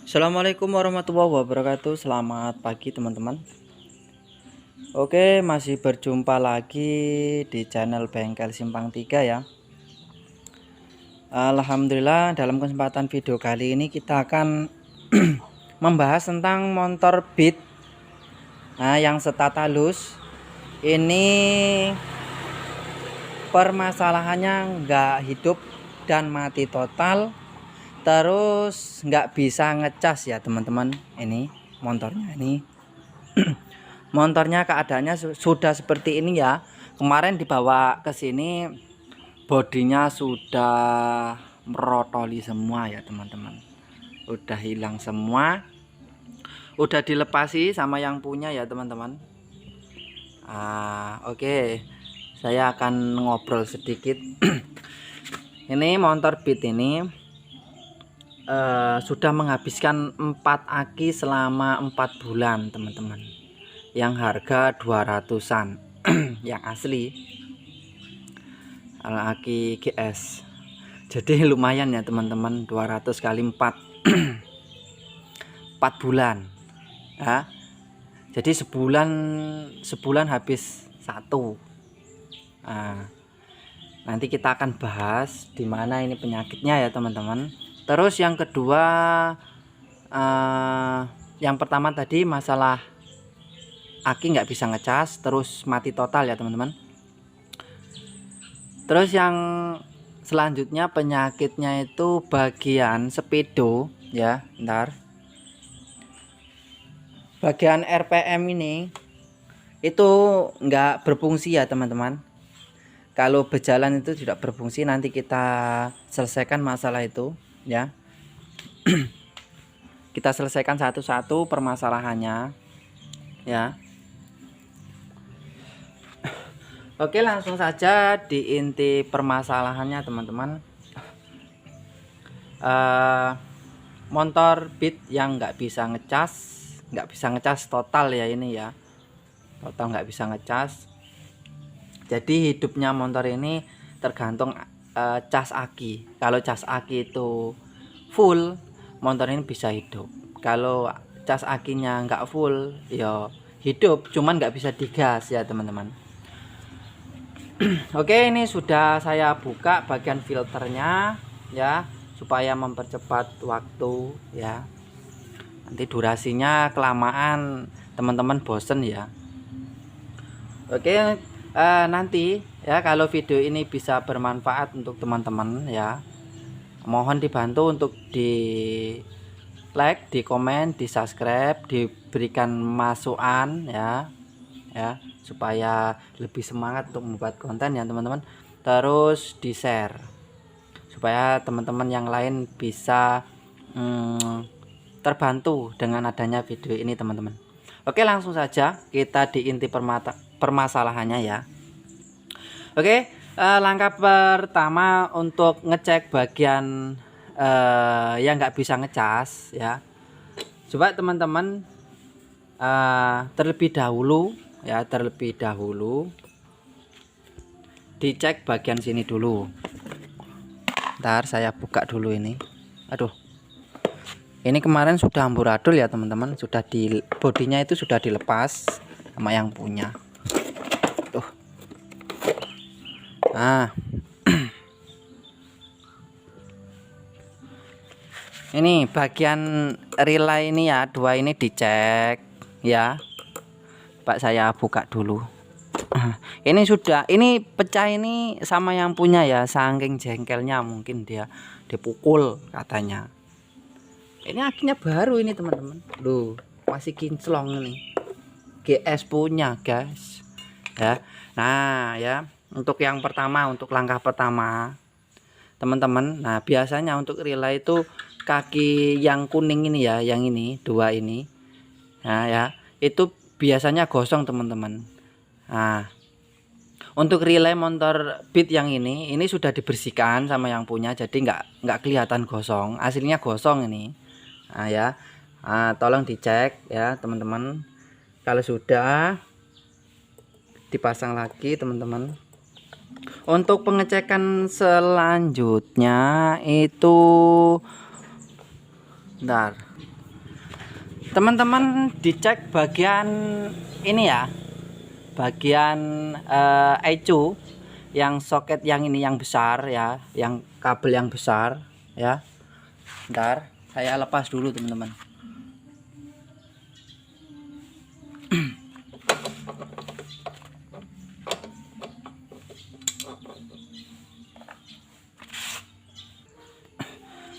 Assalamualaikum warahmatullahi wabarakatuh. Selamat pagi teman-teman. Oke, masih berjumpa lagi di channel Bengkel Simpang 3 ya. Alhamdulillah, dalam kesempatan video kali ini kita akan membahas tentang motor Beat. Nah, yang setat halus ini permasalahannya nggak hidup dan mati total. Terus nggak bisa ngecas ya teman-teman. Ini motornya ini motornya keadaannya sudah seperti ini ya. Kemarin dibawa ke sini bodinya sudah merotoli semua ya teman-teman, udah hilang semua, udah dilepasi sama yang punya ya teman-teman. Oke, saya akan ngobrol sedikit. Ini motor Beat ini sudah menghabiskan 4 aki selama 4 bulan teman-teman, yang harga 200-an yang asli aki GS. Jadi lumayan ya teman-teman, 200 kali 4 4 bulan ya. Jadi sebulan habis satu. Nanti kita akan bahas di mana ini penyakitnya ya teman-teman. Terus yang kedua, yang pertama tadi masalah aki nggak bisa ngecas, terus mati total ya teman-teman. Terus yang selanjutnya penyakitnya itu bagian speedo ya, ntar bagian RPM ini itu nggak berfungsi ya teman-teman. Kalau berjalan itu tidak berfungsi, nanti kita selesaikan masalah itu ya. Kita selesaikan satu-satu permasalahannya ya. Oke, langsung saja di inti permasalahannya teman-teman. Motor Beat yang nggak bisa ngecas total ya ini ya, total nggak bisa ngecas. Jadi hidupnya motor ini tergantung cas aki. Kalau cas aki itu full, motor ini bisa hidup. Kalau cas akinya nggak full ya hidup, cuman nggak bisa digas ya teman-teman. Oke, ini sudah saya buka bagian filternya ya, supaya mempercepat waktu ya. Nanti durasinya kelamaan teman-teman bosen ya. Oke, nanti ya kalau video ini bisa bermanfaat untuk teman-teman ya, mohon dibantu untuk di like, di komen, di subscribe, diberikan masukan ya, supaya lebih semangat untuk membuat konten ya teman-teman. Terus di share supaya teman-teman yang lain bisa terbantu dengan adanya video ini teman-teman. Oke, langsung saja kita di inti permasalahannya ya. Oke, langkah pertama untuk ngecek bagian yang nggak bisa ngecas ya. Coba teman-teman terlebih dahulu dicek bagian sini dulu. Ntar saya buka dulu ini. Aduh, ini kemarin sudah amburadul ya teman-teman, sudah di bodinya itu sudah dilepas sama yang punya. Tuh. Ini bagian relay ini ya, dua ini dicek ya. Pak, saya buka dulu. Ini sudah, ini pecah ini sama yang punya ya, saking jengkelnya mungkin dia dipukul katanya. Ini akinya baru ini teman-teman, loh masih kinclong ini, GS punya guys ya. Nah ya, untuk yang pertama, untuk langkah pertama teman-teman, nah biasanya untuk relay itu kaki yang kuning ini ya, yang ini dua ini, nah ya itu biasanya gosong teman-teman. Nah, untuk relay motor Beat yang ini sudah dibersihkan sama yang punya, jadi nggak kelihatan gosong, aslinya gosong ini. Nah ya, tolong dicek ya teman-teman. Kalau sudah dipasang lagi teman-teman. Untuk pengecekan selanjutnya itu, bentar, teman-teman dicek bagian ini ya, bagian ECU yang soket yang ini yang besar ya, yang kabel yang besar ya. Bentar, saya lepas dulu teman-teman.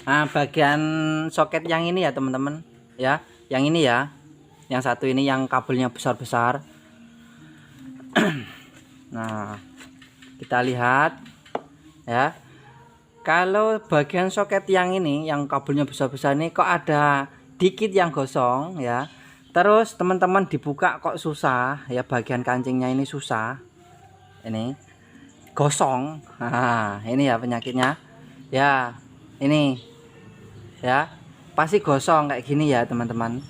Nah, bagian soket yang ini ya teman-teman ya, yang ini ya, yang satu ini yang kabelnya besar-besar. Nah, kita lihat ya, kalau bagian soket yang ini yang kabelnya besar-besar ini kok ada dikit yang gosong ya. Terus teman-teman dibuka kok susah ya, bagian kancingnya ini susah, ini gosong. Nah, ini ya penyakitnya ya, ini ya pasti gosong kayak gini ya teman-teman.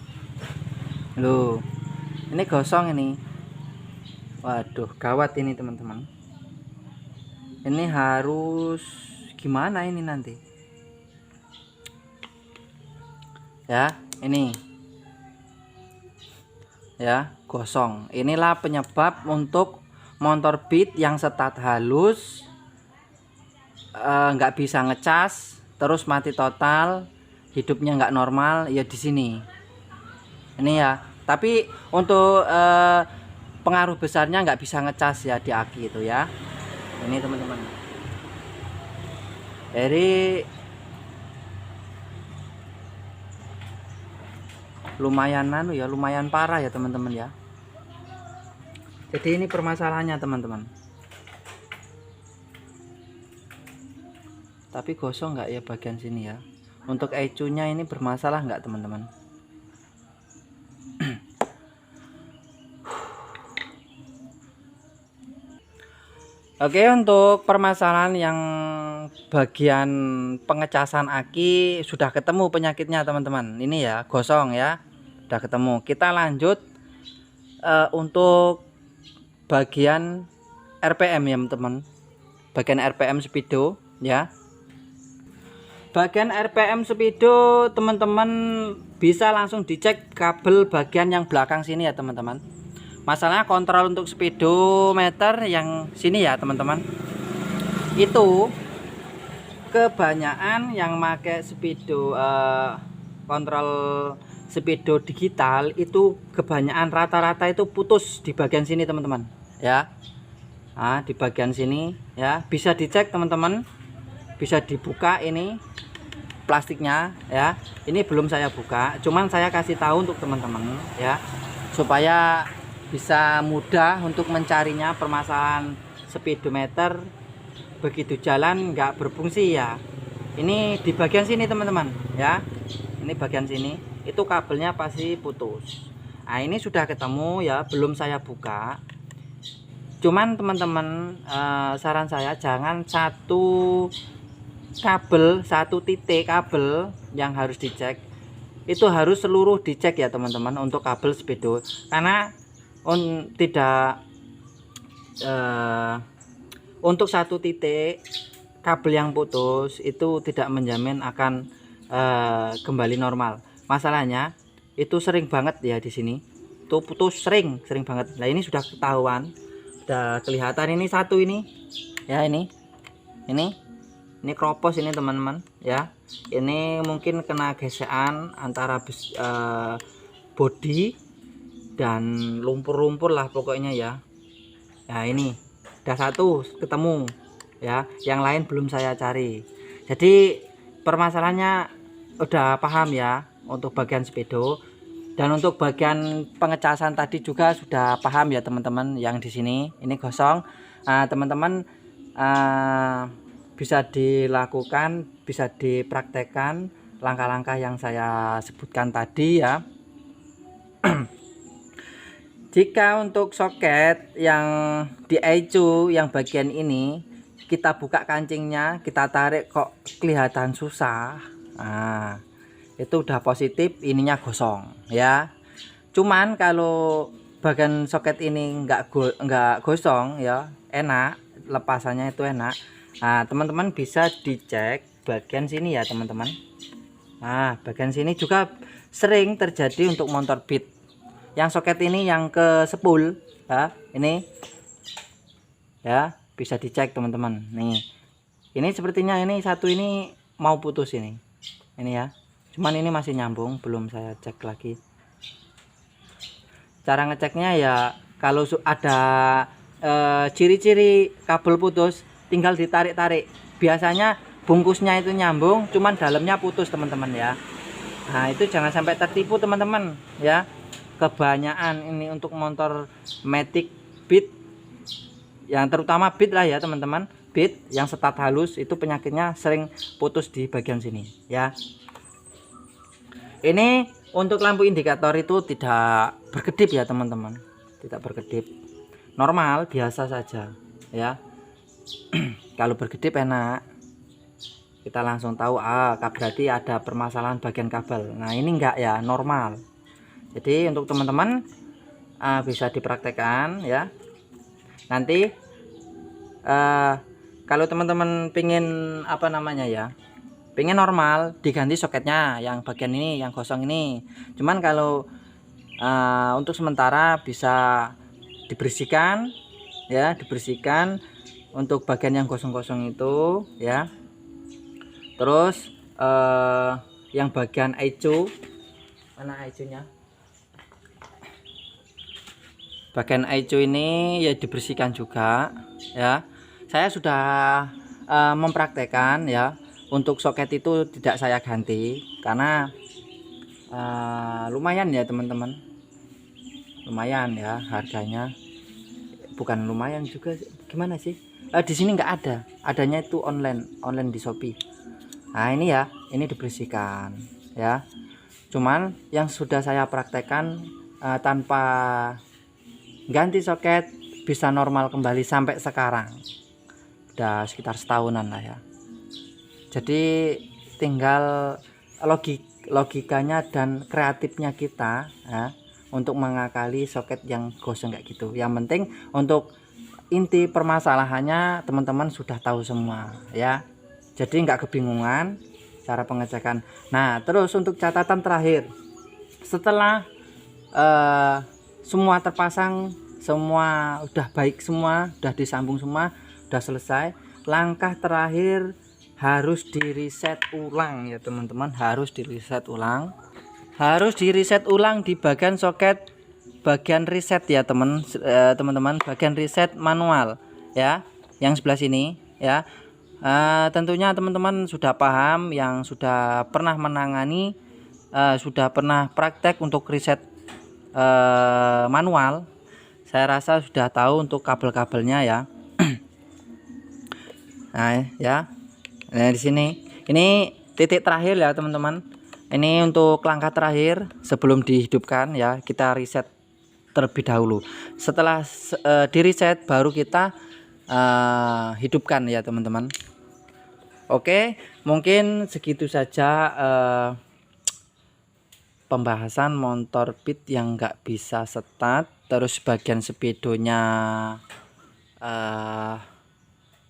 Loh, ini gosong ini. Waduh, gawat ini teman-teman. Ini harus gimana ini nanti ya, ini ya gosong. Inilah penyebab untuk motor Beat yang start halus nggak bisa ngecas, terus mati total, hidupnya nggak normal ya di sini ini ya. Tapi untuk pengaruh besarnya nggak bisa ngecas ya di aki itu ya. Ini teman-teman, jadi lumayan ya, lumayan parah ya teman-teman ya. Jadi ini permasalahannya teman-teman. Tapi gosong nggak ya bagian sini ya. Untuk ECU nya ini bermasalah nggak teman-teman? Oke, untuk permasalahan yang bagian pengecasan aki sudah ketemu penyakitnya teman-teman. Ini ya gosong ya, sudah ketemu. Kita lanjut untuk bagian RPM ya teman, bagian RPM speedo ya. Bagian RPM speedo teman-teman bisa langsung dicek kabel bagian yang belakang sini ya teman-teman. Masalahnya kontrol untuk speedometer yang sini ya teman-teman, itu kebanyakan yang pakai speedo kontrol speedo digital itu kebanyakan rata-rata itu putus di bagian sini teman-teman ya. Nah, di bagian sini ya bisa dicek teman-teman, bisa dibuka ini plastiknya ya. Ini belum saya buka, cuman saya kasih tahu untuk teman-teman ya, supaya bisa mudah untuk mencarinya. Permasalahan speedometer begitu jalan nggak berfungsi ya, ini di bagian sini teman-teman ya. Ini bagian sini itu kabelnya pasti putus. Nah, ini sudah ketemu ya, belum saya buka. Cuman teman-teman saran saya jangan satu kabel, satu titik kabel yang harus dicek, itu harus seluruh dicek ya teman-teman untuk kabel speedo. Karena tidak untuk satu titik kabel yang putus itu tidak menjamin akan kembali normal. Masalahnya itu sering banget ya di sini tuh putus, sering banget. Nah, ini sudah ketahuan, sudah kelihatan ini satu ini ya, ini kropos ini teman-teman ya. Ini mungkin kena gesekan antara bodi dan lumpur-lumpur lah pokoknya ya. Nah, ini udah satu ketemu ya, yang lain belum saya cari. Jadi permasalahannya udah paham ya untuk bagian speedo, dan untuk bagian pengecasan tadi juga sudah paham ya teman-teman. Yang di sini ini gosong, teman-teman bisa dilakukan, bisa dipraktekkan langkah-langkah yang saya sebutkan tadi ya. Jika untuk soket yang di ECU yang bagian ini kita buka kancingnya, kita tarik kok kelihatan susah, nah itu udah positif ininya gosong ya. Cuman kalau bagian soket ini nggak gosong ya, enak, lepasannya itu enak. Nah, teman-teman bisa dicek bagian sini ya teman-teman. Nah, bagian sini juga sering terjadi untuk motor Beat. Yang soket ini yang ke spool ya, ini ya, bisa dicek teman-teman. Nih, ini sepertinya ini satu ini mau putus ini ya, cuman ini masih nyambung, belum saya cek lagi. Cara ngeceknya ya, kalau ada ciri-ciri kabel putus, tinggal ditarik-tarik. Biasanya bungkusnya itu nyambung, cuman dalamnya putus teman-teman ya. Nah, itu jangan sampai tertipu teman-teman ya. Kebanyakan ini untuk motor Matic Beat, yang terutama Beat lah ya teman-teman, Beat yang setat halus itu penyakitnya sering putus di bagian sini ya. Ini untuk lampu indikator itu tidak berkedip ya teman-teman, tidak berkedip, normal biasa saja ya. Kalau berkedip enak, kita langsung tahu berarti ada permasalahan bagian kabel. Nah, ini enggak ya, normal. Jadi untuk teman-teman bisa dipraktekkan ya. Nanti kalau teman-teman pingin apa namanya ya, pingin normal, diganti soketnya yang bagian ini, yang gosong ini. Cuman kalau untuk sementara bisa dibersihkan ya, dibersihkan untuk bagian yang gosong-gosong itu ya. Terus yang bagian ICU, mana ICU-nya? Bagian ICU ini ya dibersihkan juga ya. Saya sudah mempraktekkan ya, untuk soket itu tidak saya ganti karena lumayan ya teman-teman, lumayan ya harganya, bukan lumayan juga, gimana sih, di sini nggak ada, adanya itu online di Shopee. Nah, ini ya, ini dibersihkan ya. Cuman yang sudah saya praktekkan tanpa ganti soket bisa normal kembali sampai sekarang, udah sekitar setahunan lah ya. Jadi tinggal logikanya dan kreatifnya kita ya, untuk mengakali soket yang gosong kayak gitu. Yang penting untuk inti permasalahannya teman-teman sudah tahu semua ya, jadi nggak kebingungan cara pengecekan. Nah, terus untuk catatan terakhir, setelah semua terpasang, semua udah baik, semua udah disambung, semua udah selesai, langkah terakhir harus di reset ulang ya teman-teman, harus di reset ulang, di bagian soket, bagian reset ya teman-teman, bagian reset manual ya, yang sebelah sini ya. Tentunya teman-teman sudah paham, yang sudah pernah menangani, sudah pernah praktek untuk reset manual, saya rasa sudah tahu untuk kabel-kabelnya ya. Nah ya, nah di sini ini titik terakhir ya teman-teman, ini untuk langkah terakhir sebelum dihidupkan ya, kita reset terlebih dahulu. Setelah di reset baru kita hidupkan ya teman-teman. Oke, mungkin segitu saja pembahasan motor Beat yang nggak bisa start, terus bagian sepedonya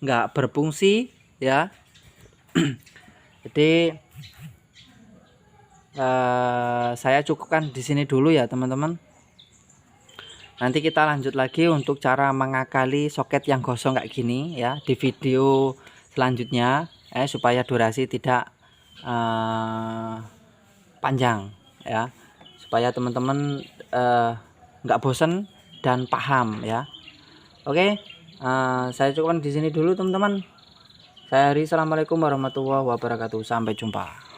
nggak berfungsi ya. Jadi saya cukupkan di sini dulu ya teman-teman. Nanti kita lanjut lagi untuk cara mengakali soket yang gosong kayak gini ya di video selanjutnya, supaya durasi tidak panjang ya, supaya teman-teman nggak bosen dan paham ya. Oke, saya cukupkan di sini dulu teman-teman. Saya Hari, assalamualaikum warahmatullahi wabarakatuh, sampai jumpa.